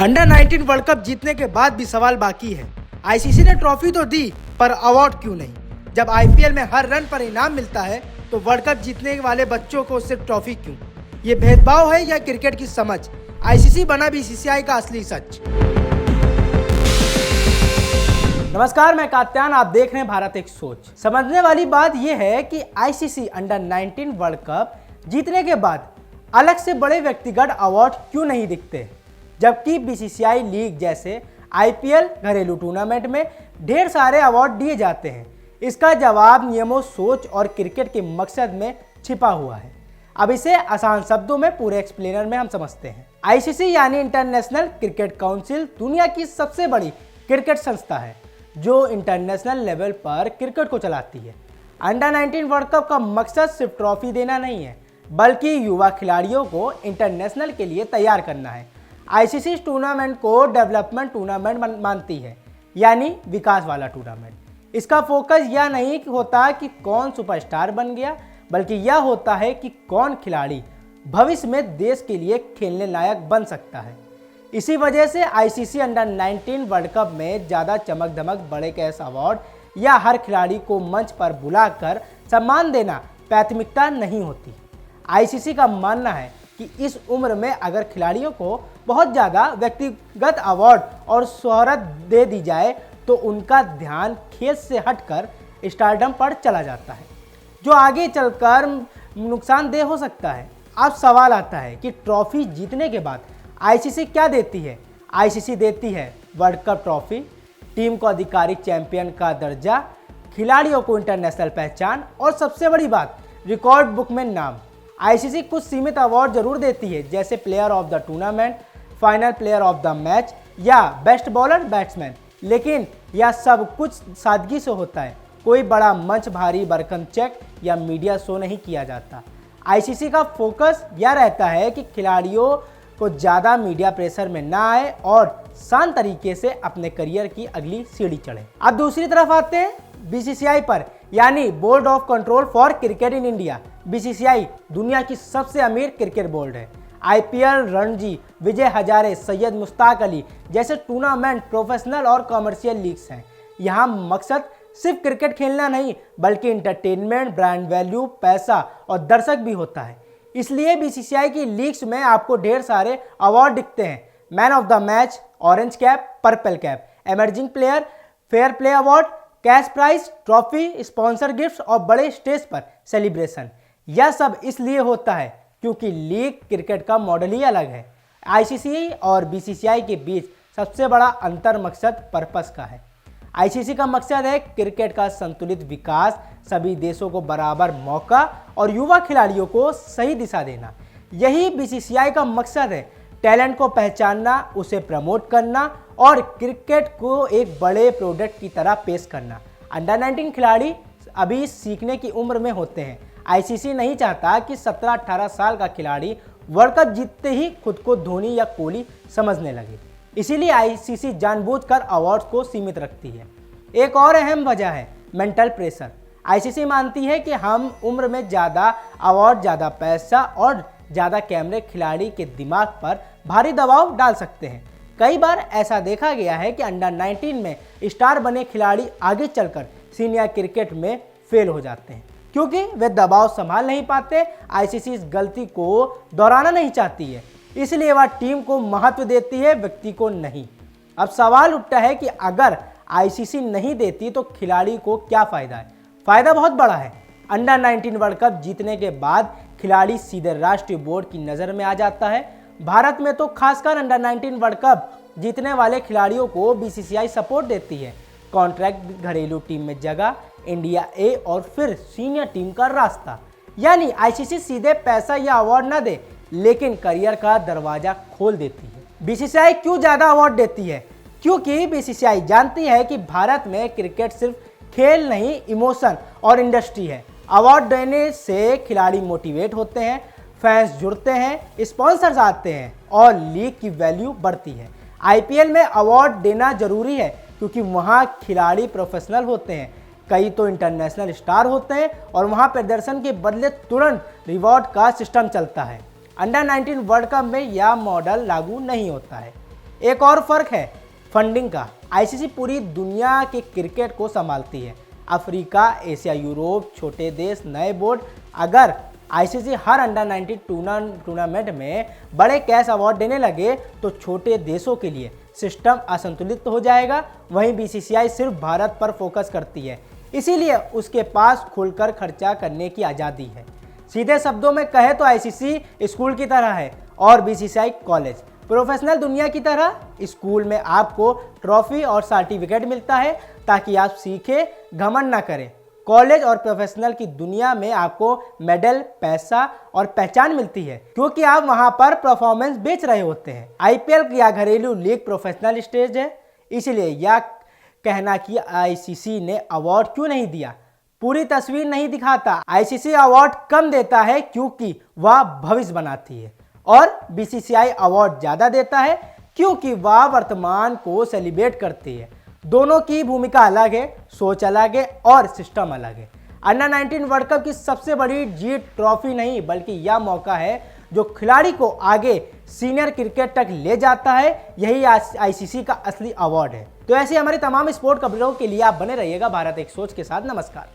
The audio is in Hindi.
अंडर 19 वर्ल्ड कप जीतने के बाद भी सवाल बाकी है। आईसीसी ने ट्रॉफी तो दी पर अवार्ड क्यों नहीं? जब आईपीएल में हर रन पर इनाम मिलता है तो वर्ल्ड कप जीतने वाले बच्चों को सिर्फ ट्रॉफी क्यों? ये भेदभाव है या क्रिकेट की समझ? आईसीसी बना बीसीसीआई का असली सच। नमस्कार, मैं कात्यायन, आप देख रहे हैं भारत एक सोच। समझने वाली बात यह है कि आईसीसी अंडर 19 वर्ल्ड कप जीतने के बाद अलग से बड़े व्यक्तिगत अवार्ड क्यों नहीं दिखते, जबकि बीसीसीआई लीग जैसे आईपीएल घरेलू टूर्नामेंट में ढेर सारे अवार्ड दिए जाते हैं। इसका जवाब नियमों, सोच और क्रिकेट के मकसद में छिपा हुआ है। अब इसे आसान शब्दों में पूरे एक्सप्लेनर में हम समझते हैं। आईसीसी यानी इंटरनेशनल क्रिकेट काउंसिल दुनिया की सबसे बड़ी क्रिकेट संस्था है जो इंटरनेशनल लेवल पर क्रिकेट को चलाती है। अंडर 19 वर्ल्ड कप का मकसद सिर्फ ट्रॉफी देना नहीं है, बल्कि युवा खिलाड़ियों को इंटरनेशनल के लिए तैयार करना है। आईसीसी इस टूर्नामेंट को डेवलपमेंट टूर्नामेंट मानती है, यानी विकास वाला टूर्नामेंट। इसका फोकस यह नहीं होता कि कौन सुपरस्टार बन गया, बल्कि यह होता है कि कौन खिलाड़ी भविष्य में देश के लिए खेलने लायक बन सकता है। इसी वजह से आईसीसी अंडर 19 वर्ल्ड कप में ज़्यादा चमक धमक, बड़े कैश अवार्ड या हर खिलाड़ी को मंच पर बुलाकर सम्मान देना प्राथमिकता नहीं होती। आईसीसी का मानना है कि इस उम्र में अगर खिलाड़ियों को बहुत ज़्यादा व्यक्तिगत अवार्ड और शोहरत दे दी जाए तो उनका ध्यान खेल से हटकर स्टारडम पर चला जाता है, जो आगे चलकर नुकसानदेह हो सकता है। अब सवाल आता है कि ट्रॉफी जीतने के बाद आईसीसी क्या देती है? आईसीसी देती है वर्ल्ड कप ट्रॉफी, टीम को आधिकारिक चैंपियन का दर्जा, खिलाड़ियों को इंटरनेशनल पहचान और सबसे बड़ी बात, रिकॉर्ड बुक में नाम। आईसीसी कुछ सीमित अवार्ड जरूर देती है, जैसे player of the tournament, final player of the match या बेस्ट बॉलर बैट्समैन, लेकिन यह सब कुछ सादगी से होता है। कोई बड़ा मंच, भारी बरकम चेक या मीडिया शो नहीं किया जाता। आईसीसी का फोकस यह रहता है कि खिलाड़ियों को ज़्यादा मीडिया प्रेशर में ना आए और शांत तरीके से अपने करियर की अगली सीढ़ी चढ़े। अब दूसरी तरफ आते हैं बीसीसीआई पर, यानी board of control for cricket in India. BCCI दुनिया की सबसे अमीर क्रिकेट बोर्ड है। आईपीएल, रणजी, विजय हजारे, सैयद मुश्ताक अली जैसे टूर्नामेंट प्रोफेशनल और कमर्शियल लीग्स हैं। यहाँ मकसद सिर्फ क्रिकेट खेलना नहीं, बल्कि इंटरटेनमेंट, ब्रांड वैल्यू, पैसा और दर्शक भी होता है। इसलिए बीसीसीआई की लीग्स में आपको ढेर सारे अवार्ड दिखते हैं। Man of the match, orange cap, purple cap, emerging player, fair play award, cash prize, trophy, sponsor gifts और बड़े स्टेज पर सेलिब्रेशन। यह सब इसलिए होता है क्योंकि लीग क्रिकेट का मॉडल ही अलग है। आईसीसी और बीसीसीआई के बीच सबसे बड़ा अंतर मकसद पर्पस का है। आईसीसी का मकसद है क्रिकेट का संतुलित विकास, सभी देशों को बराबर मौका और युवा खिलाड़ियों को सही दिशा देना। यही बीसीसीआई का मकसद है, टैलेंट को पहचानना, उसे प्रमोट करना और क्रिकेट को एक बड़े प्रोडक्ट की तरह पेश करना। अंडर 19 खिलाड़ी अभी सीखने की उम्र में होते हैं। आईसीसी नहीं चाहता कि 17-18 साल का खिलाड़ी वर्ल्ड कप जीतते ही खुद को धोनी या कोहली समझने लगे। इसीलिए आईसीसी जानबूझकर अवार्ड्स को सीमित रखती है। एक और अहम वजह है मेंटल प्रेशर। आईसीसी मानती है कि हम उम्र में ज़्यादा अवार्ड, ज़्यादा पैसा और ज़्यादा कैमरे खिलाड़ी के दिमाग पर भारी दबाव डाल सकते हैं। कई बार ऐसा देखा गया है कि अंडर 19 में स्टार बने खिलाड़ी आगे चलकर सीनियर क्रिकेट में फेल हो जाते हैं, क्योंकि वे दबाव संभाल नहीं पाते। आईसीसी इस गलती को दोहराना नहीं चाहती है, इसलिए वह टीम को महत्व देती है, व्यक्ति को नहीं। अब सवाल उठता है कि अगर आईसीसी नहीं देती तो खिलाड़ी को क्या फ़ायदा है? फ़ायदा बहुत बड़ा है। अंडर 19 वर्ल्ड कप जीतने के बाद खिलाड़ी सीधे राष्ट्रीय बोर्ड की नज़र में आ जाता है। भारत में तो खासकर अंडर 19 वर्ल्ड कप जीतने वाले खिलाड़ियों को बीसीसीआई सपोर्ट देती है। कॉन्ट्रैक्ट, घरेलू टीम में जगह, इंडिया ए और फिर सीनियर टीम का रास्ता। यानी आईसीसी सीधे पैसा या अवार्ड न दे, लेकिन करियर का दरवाजा खोल देती है। बीसीसीआई क्यों ज़्यादा अवार्ड देती है? क्योंकि बीसीसीआई जानती है कि भारत में क्रिकेट सिर्फ खेल नहीं, इमोशन और इंडस्ट्री है। अवार्ड देने से खिलाड़ी मोटिवेट होते हैं, फैंस जुड़ते हैं, स्पॉन्सर्स आते हैं और लीग की वैल्यू बढ़ती है। आईपीएल में अवार्ड देना जरूरी है क्योंकि वहाँ खिलाड़ी प्रोफेशनल होते हैं, कई तो इंटरनेशनल स्टार होते हैं और वहाँ प्रदर्शन के बदले तुरंत रिवॉर्ड का सिस्टम चलता है। अंडर 19 वर्ल्ड कप में यह मॉडल लागू नहीं होता है। एक और फर्क है फंडिंग का। आईसीसी पूरी दुनिया के क्रिकेट को संभालती है, अफ्रीका, एशिया, यूरोप, छोटे देश, नए बोर्ड। अगर आईसीसी हर अंडर 19 टूर्नामेंट में बड़े कैश अवार्ड देने लगे तो छोटे देशों के लिए सिस्टम असंतुलित हो जाएगा। वहीं बीसीसीआई सिर्फ भारत पर फोकस करती है, इसीलिए उसके पास खुलकर खर्चा करने की आज़ादी है। सीधे शब्दों में कहे तो आईसीसी स्कूल की तरह है और बीसीसीआई कॉलेज। प्रोफेशनल दुनिया की तरह स्कूल में आपको ट्रॉफी और सर्टिफिकेट मिलता है ताकि आप सीखें, घमंड ना करें। कॉलेज और प्रोफेशनल की दुनिया में आपको मेडल, पैसा और पहचान मिलती है क्योंकि आप वहां पर परफॉर्मेंस बेच रहे होते हैं। आईपीएल या घरेलू लीग प्रोफेशनल स्टेज है, इसलिए यह कहना कि आईसीसी ने अवार्ड क्यों नहीं दिया पूरी तस्वीर नहीं दिखाता। आईसीसी अवार्ड कम देता है क्योंकि वह भविष्य बनाती है और बीसीसीआई अवार्ड ज़्यादा देता है क्योंकि वह वर्तमान को सेलिब्रेट करती है। दोनों की भूमिका अलग है, सोच अलग है और सिस्टम अलग है। अंडर 19 वर्ल्ड कप की सबसे बड़ी जीत ट्रॉफी नहीं बल्कि यह मौका है जो खिलाड़ी को आगे सीनियर क्रिकेट तक ले जाता है। यही आईसीसी का असली अवार्ड है। तो ऐसी हमारी तमाम स्पोर्ट खबरों के लिए आप बने रहिएगा भारत एक सोच के साथ। नमस्कार।